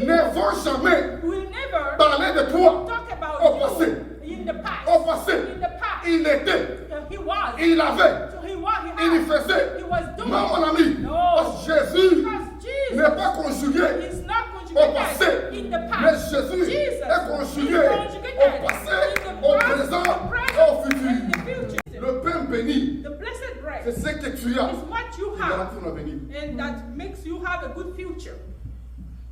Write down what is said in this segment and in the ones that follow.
ne vont jamais will never parler de toi talk about au passé. you in the past. Au passé, In the past. il était, He was. il avait, So he was. il y faisait. He was doing. Non, mon ami, No. parce que Jésus Because Jesus n'est pas conjugué is not au passé, conjugated in the mais past. Jésus Jesus est conjugué is conjugated au passé, in the au past, présent the present, et au futur. and the future. Le pain béni, The blessed grace c'est ce que tu as is what you qui have, garantit ton avenir. and that makes you have a good future.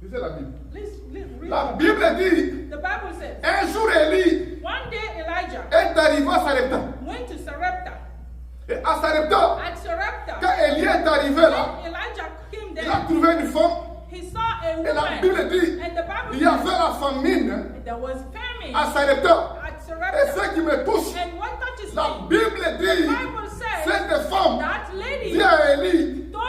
Lisez la Bible. Read La the Bible dit, The Bible says, un jour Élie one day Elijah est arrivé à Sarepta. went to Sarepta. Et à Sarepta, At Sarepta, quand Élie est arrivé là, when Elijah came il a there, trouvé une femme. he saw a Et la woman, Bible dit, and the Bible il y avait la famine there was famine à Sarepta. at Et Sarepta. ce qui me touche, And what touches la me, Bible the dit, Bible says cette femme that lady dit à Élie, told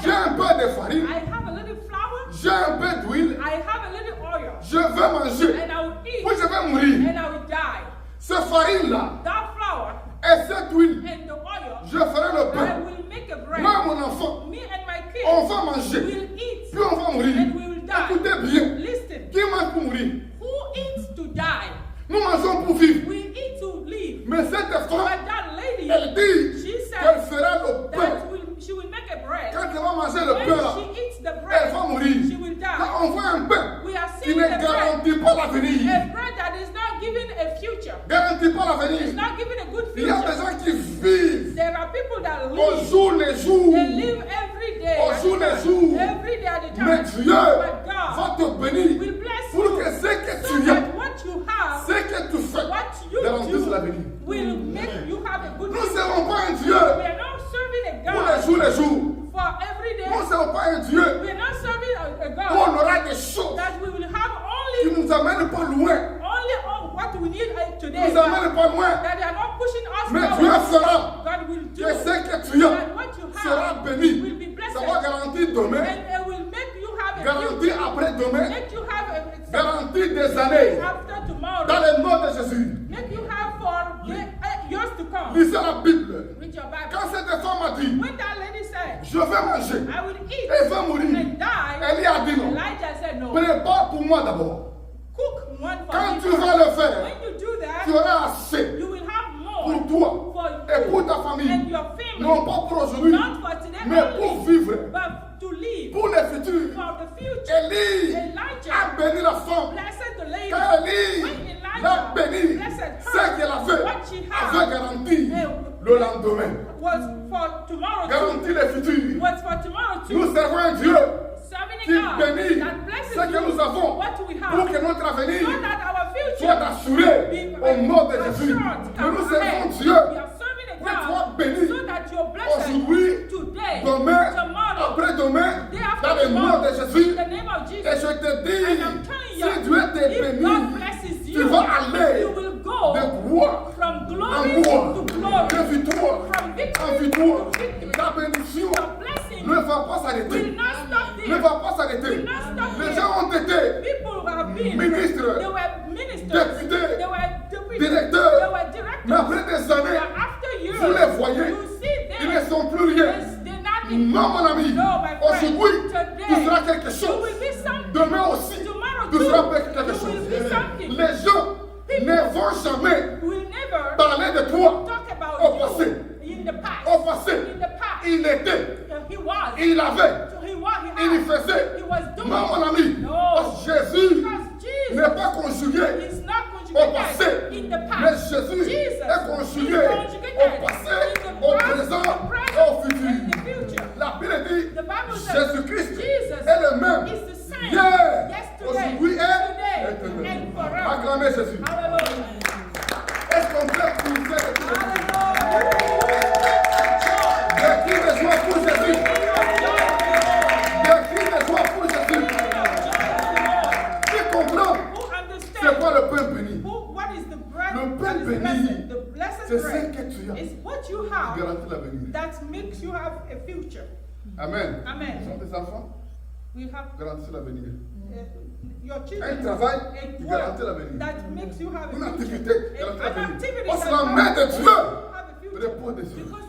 j'ai Elijah, un peu de farine, I have a little flour, j'ai un peu d'huile, I have a little oil, je vais manger, and I will eat, puis je vais mourir. and I will die. Cette farine-là That flour et cette huile, and the oil, je ferai le I pain. will make a bread. Moi, mon enfant, Me and my kids on va manger, will eat, puis on va mourir. and we will die. Écoutez bien, Listen, qui mange pour mourir? who eats to die? Nous mangeons pour vivre. We eat to live. Mais cette femme, But that lady, elle dit she qu'elle said fera le pain. that she will make a bread. Quand elle va manger le When pain là, she eats the elle bread, va mourir. she will Là, die. on voit un pain We are qui seeing ne the bread, garantit pas l'avenir. a bread that is not giving a future. Garantit pas It's l'avenir. not giving a good Il y a des future. gens qui vivent There are people that au live. jour le jour. They live every day. Au at jour a le time. jour. Every day at a Mais time. Dieu But God va te bénir will bless pour you que ce que so tu as, that what you have, ce que tu fais, what you garantisse l'avenir. do, will make you have a good Nous ne future. serons pas un Dieu We are not serving a pour les God jours les jours. for every day. Nous ne serons pas un Dieu We are not serving a où on God aura des choses that we will have qui only nous amènent pas loin. what we need today. Nous amènent pas loin. That they are not pushing us Mais forward. Dieu fera God will do que ce que tu as that what you sera have béni. will be blessed. Ça va garantir demain, And it will make you have a garantir future. après-demain, Make you have a garantir des années after tomorrow. dans le nom de Jésus. Make you have for years to come. Lisez la Bible. With your Bible. Quand cette femme a dit, When that lady said, je vais manger, I will eat elle va mourir, and die, Élie a dit non. Elijah said no. Prépare pour moi d'abord. Cook one for Quand me. tu vas le faire, When you do tu that, auras assez you will have pour more toi for et pour you ta famille. and your family. Non pas pour aujourd'hui, Not for today mais only, pour vivre, but to live pour le futur. for the future. Élie Elijah a béni la femme. blessed the lady. Quand Élie When l'a béni, Elijah blessed ce her, qu'elle avait what she had avait garanti le lendemain. was for tomorrow Garanti too. le futur. Was for tomorrow too. Nous servons un Dieu Serving qui a God bénit that ce blesses que nous you avons what we pour have que notre avenir so that our soit future assuré au nom de Jésus. Mais nous servons Dieu We are serving a pour être God béni so that you're blessed aujourd'hui, today, demain, tomorrow, après-demain, day after dans le nom tomorrow, de Jésus. in the name of Et Jesus. je te And I'm dis, telling you, si Dieu te if bénit, God blesses tu you, vas aller you will go de gloire from en glory gloire, to glory, de victoire from en victory victoire. to victory. Ta bénédiction Your blessing ne va pas will s'arrêter. not stop Ne there. va pas s'arrêter. Will not stop Les there. gens ont été People have been, ministres, they were ministers, députés, they were deputies, directeurs. they were directors. Mais après des années, But after years, vous les voyez, you see ils ne them, sont plus rien. they're nothing. Non, mon ami, No, my friend. aujourd'hui, Today, tu seras quelque you chose. will be something. Demain aussi, Tomorrow tu too, seras quelque you chose. will be something. Les gens ne vont jamais Will never parler de toi talk about au passé. you in the past. Au passé, In the past, il était, he was. il avait, So he was. il y He faisait. He was doing. Non, mon ami, No. parce que Jésus Because Jesus n'est pas conjugué is not au passé, conjugated in the mais past. Jésus Jesus est conjugué is conjugated au passé, in the au past, présent the present, et au futur. and the future. La Bible dit, The Bible says Jésus-Christ Jesus est le même is the same hier, yesterday, aujourd'hui et today, éternellement. and forever. Acclamez Jésus. Hallelujah. Est-ce qu'on peut prouver de tout? Hallelujah. De qui de joie pour Jésus? De qui de joie pour Jésus? Qui comprend? Who C'est understands? quoi le pain béni? What is the bread Le pain that is béni, blessed? The blessed c'est ce bread que tu as is what you qui have garantit l'avenir. that makes you have a future. Amen. Amen. Sont tes enfants We have garantissent l'avenir. your Un children. travail a qui work garantit l'avenir. that makes you have Une a activité future. garantit An l'avenir. activity Parce that que la main de makes Dieu you have a future. repose dessus. Because